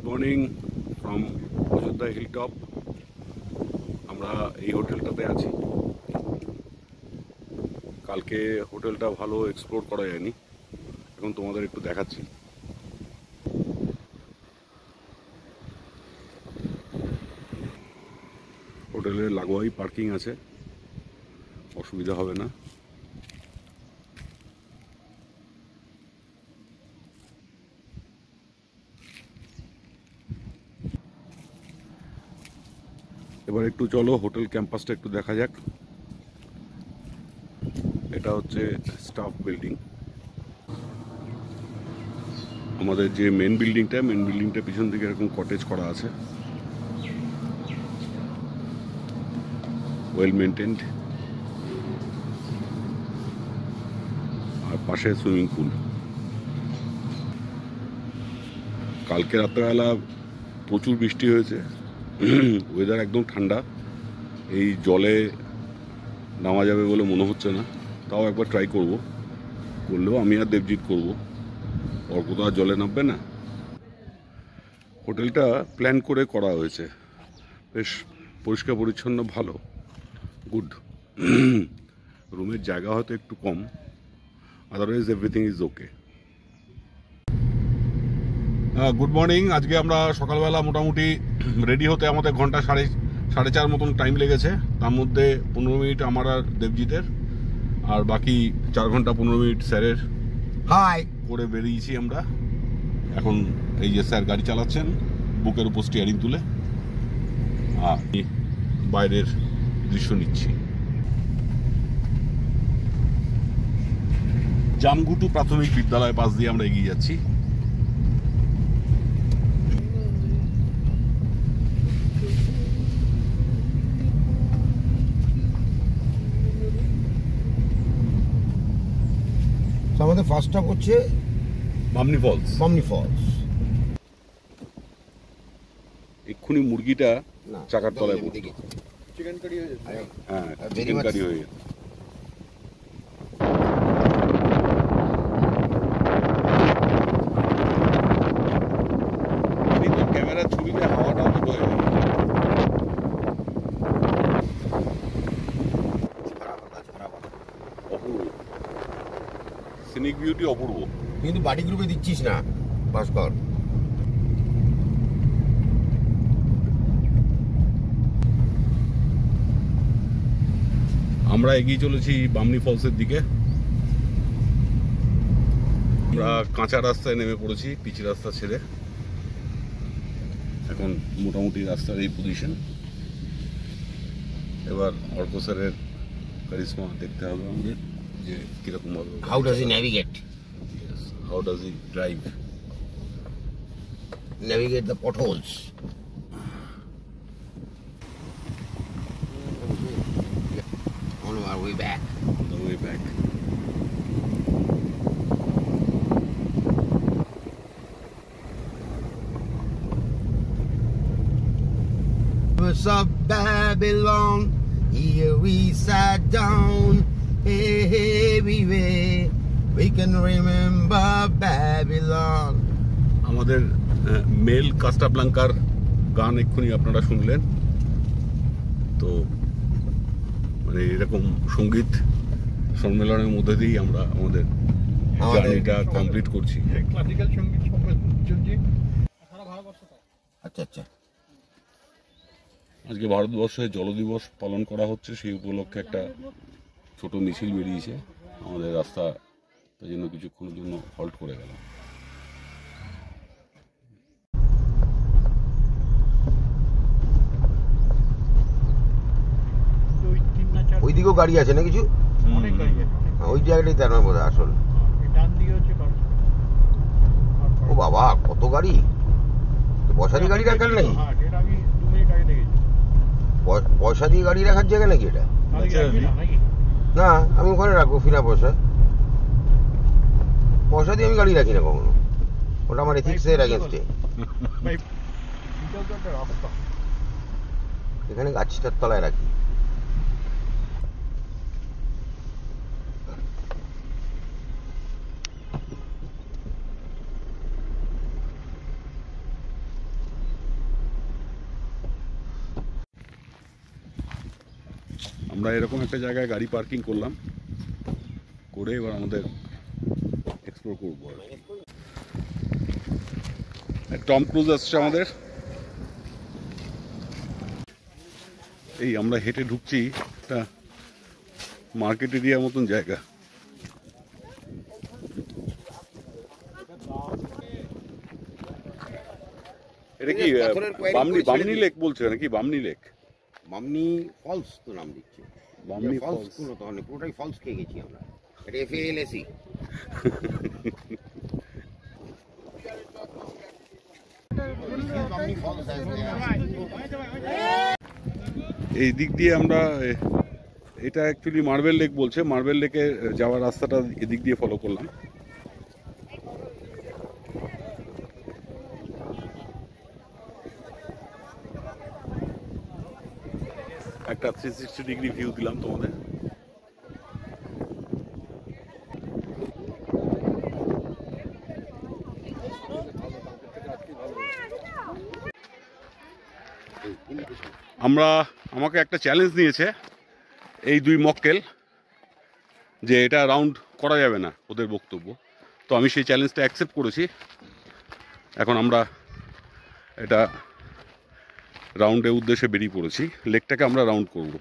Morning from Ayodhya hilltop. আমরা এই হোটেলটাতে আছি। কালকে হোটেলটা ভালো এক্সপ্লোর করা যায়নি, এখন তোমাদের একটু দেখাচ্ছি। হোটেলের লাগোয়াই পার্কিং আছে, অসুবিধা হবে না। এবার একটু চলো হোটেল ক্যাম্পাসটা একটু দেখা যাক। এটা হচ্ছে স্টাফ বিল্ডিং। আমাদের যে মেন বিল্ডিংটা পিছন দিকে এরকম কটেজ করা আছে, ওয়েল মেনটেন্ড, আর পাশে সুইমিং পুল। কালকে রাত্রেবেলা প্রচুর বৃষ্টি হয়েছে, ওয়েদার একদম ঠান্ডা। এই জলে নামা যাবে বলে মনে হচ্ছে না, তাও একবার ট্রাই করলেও আমি আর দেবজিৎ করব, অর্ক তো আর জলে নামবে না। হোটেলটা প্ল্যান করে করা হয়েছে, বেশ পরিষ্কার পরিচ্ছন্ন, ভালো, গুড। রুমের জায়গা হয়তো একটু কম, otherwise everything is okay. Good morning. আজকে আমরা সকালবেলা মোটামুটি রেডি হতে আমাদের ঘন্টা সাড়ে চার মতন টাইম লেগেছে। তার মধ্যে 15 মিনিট আমার আর দেবজিতের, আর বাকি 4 ঘন্টা 15 মিনিট স্যারের করে বেরিয়েছি আমরা। এখন এই যে স্যার গাড়ি চালাচ্ছেন, বুকের উপর স্টিয়ারিং তুলে, আর বাইরের দৃশ্য নিচ্ছি। জামঘুটু প্রাথমিক বিদ্যালয় পাশ দিয়ে আমরা এগিয়ে যাচ্ছি। আমাদের ফার্স্ট স্টপ হচ্ছে বামনি ফলস। এক্ষুনি মুরগিটা চাকার তলায় পড়তো। চিকেন কারি হয়ে যাচ্ছে। হ্যাঁ, চিকেন কারি হয়ে যাচ্ছে। ক্যামেরার ছবিতে হাওয়াটাও তো বয়ে গেল। অপূর্ব সিনিক বিউটি, অপূর্ব। কিন্তু বাড়ি গ্রুপে দিচ্ছিস না ভাস্কর। আমরা এগিয়ে চলেছি বামনি ফলসের দিকে। আমরা কাঁচা রাস্তায় নেমে পড়েছি, পিচ রাস্তা ছেড়ে। এখন মোটামুটি রাস্তার এই পজিশন। এবার অর্ক স্যারের কারিশমা দেখতে হবে আমাদের, যে কিরকম ভাবে, how does he navigate, how does he drive, navigate the potholes. On our way back. On the way back. Of Babylon, here we sat down. Hey, we can remember Babylon. আমাদের mail কাস্টাব্লাঙ্কার গান এক্ষুনি আপনারা শুনলেন তো। মানে এরকম সঙ্গীত সম্মেলনের মধ্যে দিয়েই আমরা আমাদের জার্নিটা কমপ্লিট করছি। ক্লাসিক্যাল সঙ্গীত চলছে সারা ভারতবর্ষে। আচ্ছা। আজকে ভারতবর্ষে জল দিবস পালন করা হচ্ছে, সেই উপলক্ষে একটা ছোট মিছিল বেরিয়েছে আমাদের রাস্তা, তাই জন্য কিছুক্ষণের জন্য হল্ট করে গেলাম। ওইদিকেও গাড়ি আছে না কিছু? অনেক গাড়ি আছে। ওই জায়গাটাই তার মধ্যে আসল। ডান দিকে হচ্ছে ও বাবা, কত গাড়ি! পয়সা দিয়ে গাড়ি রাখার নাকি? হ্যাঁ, এটা আমি 2 মিনিট আগে দেখেছি। পয়সা দিয়ে গাড়ি রাখার জায়গা নাকি এটা? না, আমি ওখানে রাখবো বিনা পয়সায়। পয়সা দিয়ে আমি গাড়ি রাখি না কখনো, ওটা আমার এথিক্সের এগেইনস্টে। এখানে গাছটার তলায় রাখি। আমরা এরকম একটা জায়গায় গাড়ি পার্কিং করলাম, করে এবার আমাদের এক্সপ্লোর করবো। টম ক্রুজ আসছে আমাদের। এই আমরা হেঁটে ঢুকছি একটা মার্কেট এরিয়ার মতন জায়গা। এটা কি বামনি লেক বলছে নাকি? বামনি লেক, বামনি ফলস তো নাম দিচ্ছে। Bamni falls falls. পুরো তখন পুরোটাই ফলস খেয়ে গেছি আমরা। এটা FALSE। এই দিক দিয়ে আমরা, এটা অ্যাকচুয়ালি মার্বেল লেক বলছে, মার্বেল লেকে যাওয়ার রাস্তাটা এদিক দিয়ে ফলো করলাম। একটা 360 ডিগ্রি ভিউ দিলাম তোমাদের। আমাকে একটা চ্যালেঞ্জ দিয়েছে এই দুই মক্কেল, যে এটা রাউন্ড করা যাবে না ওদের বক্তব্য। তো আমি সেই চ্যালেঞ্জটা অ্যাকসেপ্ট করেছি। এখন আমরা এটা রাউন্ডের উদ্দেশ্যে বেরিয়ে পড়েছি। লেকটাকে আমরা রাউন্ড করব।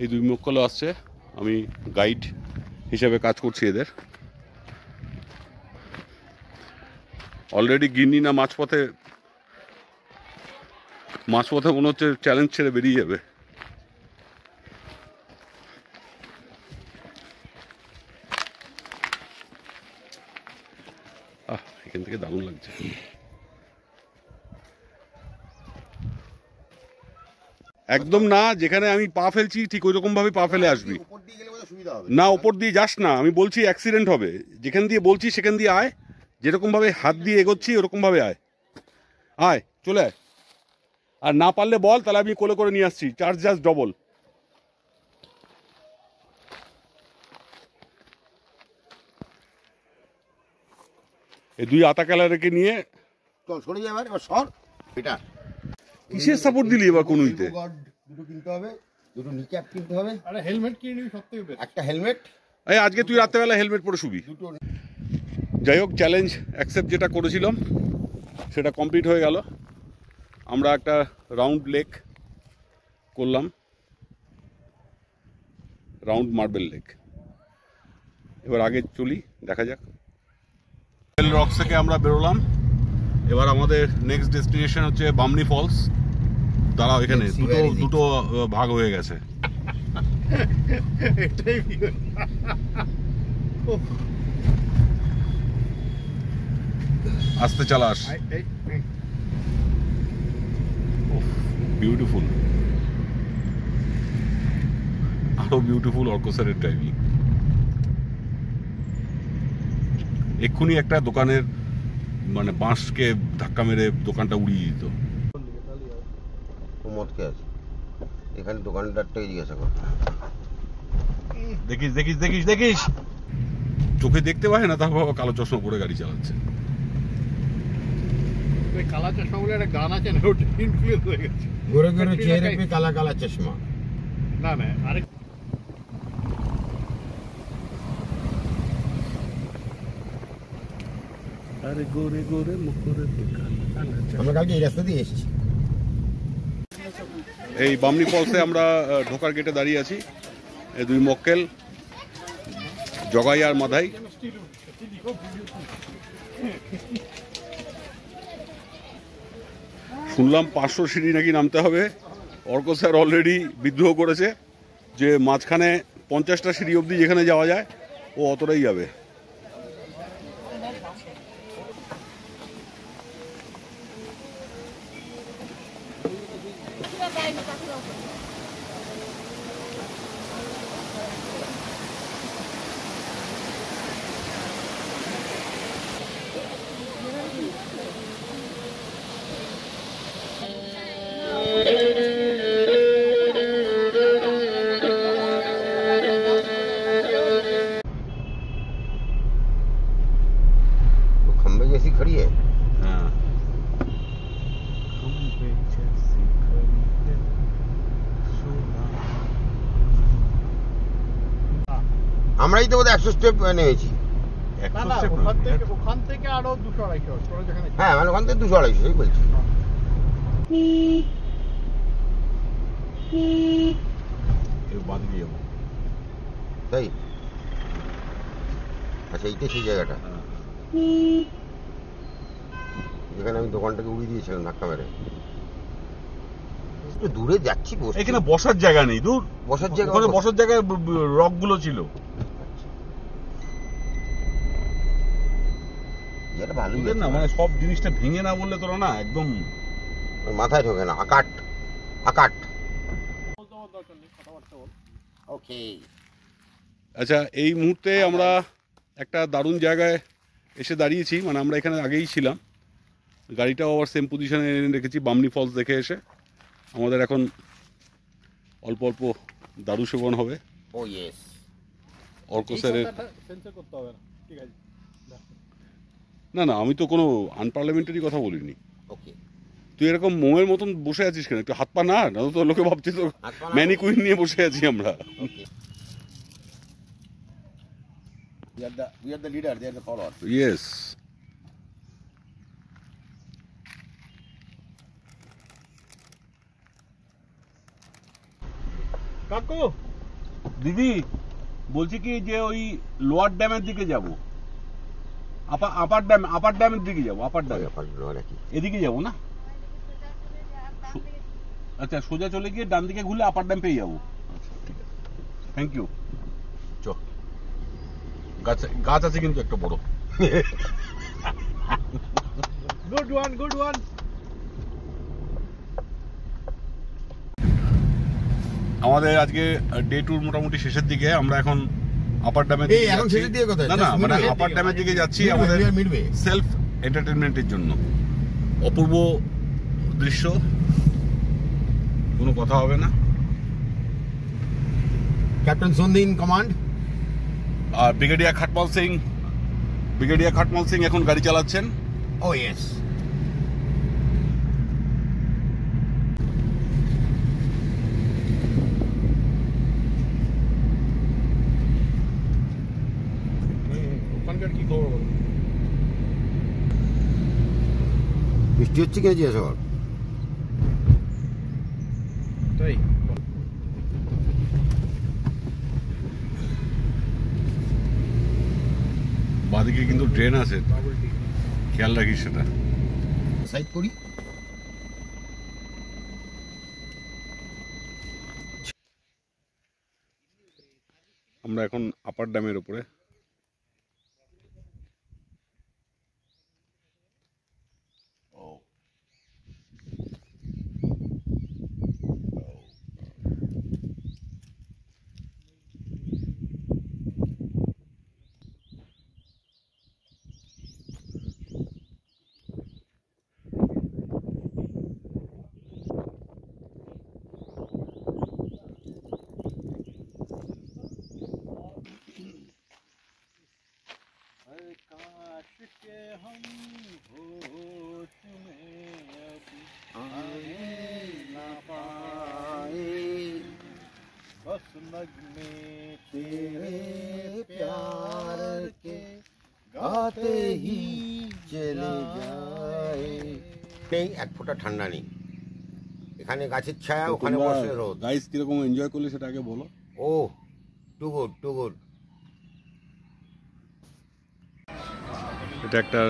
এই দুই মক্কেলও আসছে, আমি গাইড হিসাবে কাজ করছি এদের। অলরেডি গিন্নি না মাঝপথে মনে হচ্ছে চ্যালেঞ্জ ছেড়ে বেরিয়ে যাবে। এখান থেকে দারুণ লাগছে। একদম না, যেখানে আমি পা ফেলছি ঠিক ওই রকম ভাবে পা ফেলে আসবি। না, ওপর দিয়ে যাস না, আমি বলছি অ্যাক্সিডেন্ট হবে। যেখান দিয়ে বলছি সেখান দিয়ে আয়, যেরকম ভাবে হাত দিয়ে এগোচ্ছি ওরকম ভাবে আয়, আয় চলে আয়। আর না পারলে বল, তাহলে আমি কোলে করে নিয়ে আসছি, চার্জ জাস্ট ডবল। এই দুই আতাকালা রেখে নিয়ে চল সরে যাবে। এবার সর। এটা কিসের সাপোর্ট দিলি এবার কোনুইতে? দুটো কিনতে হবে, দুটো নিক্যাপ কিনতে হবে। আরে হেলমেট কিনে নিবি সবথেকে বেস্ট। একটা হেলমেট। এই আজকে তুই রাত্রেবেলা হেলমেট পরে শুবি। দুটো। যাই হোক, চ্যালেঞ্জ অ্যাকসেপ্ট যেটা করেছিলাম সেটা কমপ্লিট হয়ে গেল। আমরা একটা রাউন্ড লেক করলাম, রাউন্ড মার্বেল লেক। এবার আগে চলি, দেখা যাক। রক্স থেকে আমরা বেরোলাম। এবার আমাদের নেক্সট ডেস্টিনেশন হচ্ছে বামনি ফলস। দাঁড়াও, এখানে দুটো ভাগ হয়ে গেছে। আস্তে চালাস। বিউটিফুল, আরো বিউটিফুল অর্কোসারের ড্রাইভিং। এক্ষুনি একটা দোকানের মানে বাঁশকে ধাক্কা মেরে দোকানটা উড়িয়ে দিত। মদ খেয়ে আছে এখানে, দোকানদারটাকে জিজ্ঞাসা কর। দেখিস দেখিস দেখিস দেখিস, চোখে দেখতে পায় না, তার বাবা কালো চশমা পরে গাড়ি চালাচ্ছে। ওই কালা চশমা বলে একটা গান আছে না, ওটা ইনফ্লুয়েন্স হয়ে গেছে। গোরে গোরে চেহারে পে কালা কালা চশমা। না না, আরে আরে গোরে গোরে মুখরে আমরা কালকে এই রাস্তা দিয়ে এসেছি। এই বামনি ফলসে আমরা ঢোকার গেটে দাঁড়িয়ে আছি। এই দুই মক্কেল, জগাই আর মাধাই। শুনলাম 500 সিঁড়ি নাকি নামতে হবে। অর্ক স্যার অলরেডি বিদ্রোহ করেছে যে মাঝখানে 50টা সিঁড়ি অবধি যেখানে যাওয়া যায় ও অতটাই যাবে। खंबे जैसी खड़ी है। हाँ, আমরাই তো বোধহয় 100 স্টেপ নেমেছি। না না, ওখান থেকে আরো 200-250 তোরা যেখানে হ্যাঁ মানে ওখান থেকে 200-250 এই বলছি। এই বাদিকে যাবো। তাই আচ্ছা, এইটাই সেই জায়গাটা যেখানে আমি দোকানটাকে উড়িয়ে দিয়েছিলাম ধাক্কা মেরে। একটু দূরে যাচ্ছি, এখানে বসার জায়গা নেই, দূর বসার জায়গা, ওখানে বসার জায়গায় রক গুলো ছিল। এটা ভালোই না মানে সব জিনিসটা ভেঙে না বললে তোরা না একদম মাথায় ঢোকে না। আকাট আকাট। ওকে। আচ্ছা, এই মুহূর্তে আমরা একটা দারুণ জায়গায় এসে দাঁড়িয়েছি, মানে আমরা এখানে আগেই ছিলাম, গাড়িটাও আবার সেম পজিশনে এনে রেখেছি। বামনি ফলস দেখে এসে আমাদের এখন অল্প অল্প দারু সেবন হবে। ও ইয়েস। অর্ক স্যারের সেন্সর করতে হবে না, ঠিক আছে। না না, আমি তো কোনো আনপার্লামেন্টারি কথা বলিনি। ওকে। তুই এরকম মোমের মতন বসে আছিস কেন? একটু হাত পা না, না তো লোকে ভাবছি তো ম্যানিকুইন নিয়ে বসে আছি আমরা। We are the leader, they are the followers. Yes. কাকু দিদি বলছি কি যে ওই লোয়ার ড্যামের দিকে যাব, আপার ড্যামের দিকে যাব। আপার ড্যাম এদিকে যাব না? আচ্ছা, সোজা চলে গিয়ে ডান দিকে ঘুরলে আপার ড্যাম পেয়ে যাবো। Thank you. চ, গাছ আছে কিন্তু একটা বড়। Good one, good one. আমাদের আজকে ডে ট্যুর মোটামুটি শেষের দিকে। আমরা এখন আপার ড্যামের দিকে এখন শেষের দিকে কোথায়? না না, মানে আপার ড্যামের দিকে যাচ্ছি আমাদের সেলফ এন্টারটেনমেন্টের জন্য। অপূর্ব দৃশ্য, কোনো কথা হবে না। Captain Sandhi in command. আর ব্রিগেডিয়ার খাটমাল সিং এখন গাড়ি চালাচ্ছেন। Oh yes. ওখানকার কি খবর বলো? বৃষ্টি হচ্ছে কিনা জিজ্ঞাসা কর। তাই বাদিকে কিন্তু ড্রেন আছে, খেয়াল রাখিস সেটা। সাইড করি। আমরা এখন আপার ড্যামের উপরে। এক ফোঁটা ঠান্ডা নেই এখানে, গাছের ছায়া, ওখানে বসে রোদ। গাইস কিরকম এনজয় করলে সেটা আগে বলো। ও টু গুড, টু গুড। এটা একটা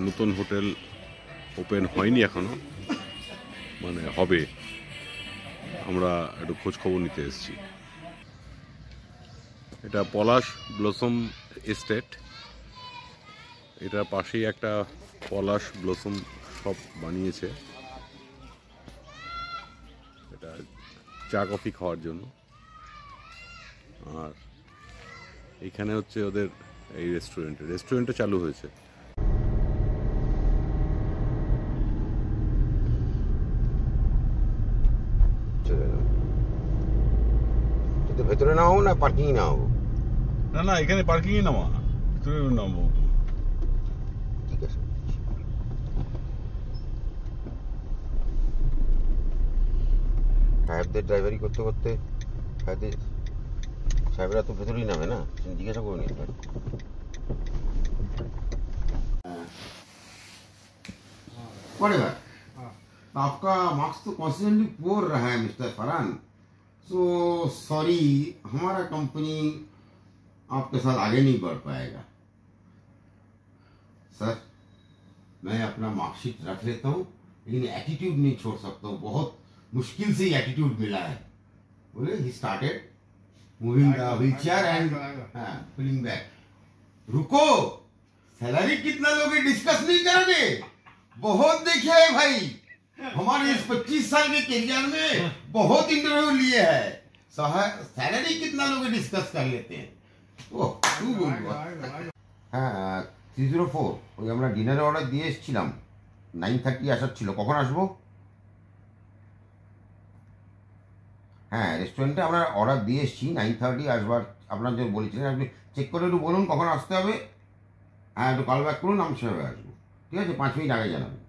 নতুন হোটেল, ওপেন হয়নি এখনো, মানে হবে। আমরা একটু খোঁজ খবর নিতে এসেছি। এটা পলাশ ব্লসম এস্টেট। এটার পাশেই একটা পলাশ ব্লসম শপ বানিয়েছে, এটা চা কফি খাওয়ার জন্য। আর এখানে হচ্ছে ওদের এই রেস্টুরেন্টটা চালু হয়েছে। কিন্তু ভেতরে নামাবো না পার্কিং এ নামাবো? না না, এখানে পার্কিং এ নামা, ভিতরে নামবো। ঠিক আছে। সাহেবদের ড্রাইভারি করতে করতে সাহেবদের সাহেবরা তো ভেতরেই নামে না, জিজ্ঞাসা করে নি একবার। Whatever. आपका मार्क्स तो कॉन्स्टेंटली पोर रहा है मिस्टर फरहान, सो सॉरी, हमारा कंपनी आपके साथ आगे नहीं बढ़ पाएगा। सर, मैं अपना मार्कशीट रख लेता हूँ, लेकिन एटीट्यूड नहीं छोड़ सकता हूँ, बहुत मुश्किल से ही एटीट्यूड मिला है। बोले he started moving the wheel chair and pulling back. रुको, सैलरी कितना लोगे डिस्कस नहीं करोगे? बहुत देखे है भाई, हमारे इस 25 साल के करियर में बहुत इंटरव्यू लिए हैं, सैलरी कितना लोग डिस्कस कर लेते हैं। ओह तू बोल। হ্যাঁ 304 ওই আমরা ডিনারে অর্ডার দিয়ে এসেছিলাম, 9:30 আসার ছিল, কখন আসবো? হ্যাঁ রেস্টুরেন্টে আমরা অর্ডার দিয়ে এসেছি, 9:30 আসবার আপনার যে বলেছিলেন, আপনি চেক করে একটু বলুন কখন আসতে হবে। হ্যাঁ একটু কল ব্যাক করুন, আমি সেভাবে আসবো। ঠিক আছে, 5 মিনিট আগে জানাবেন।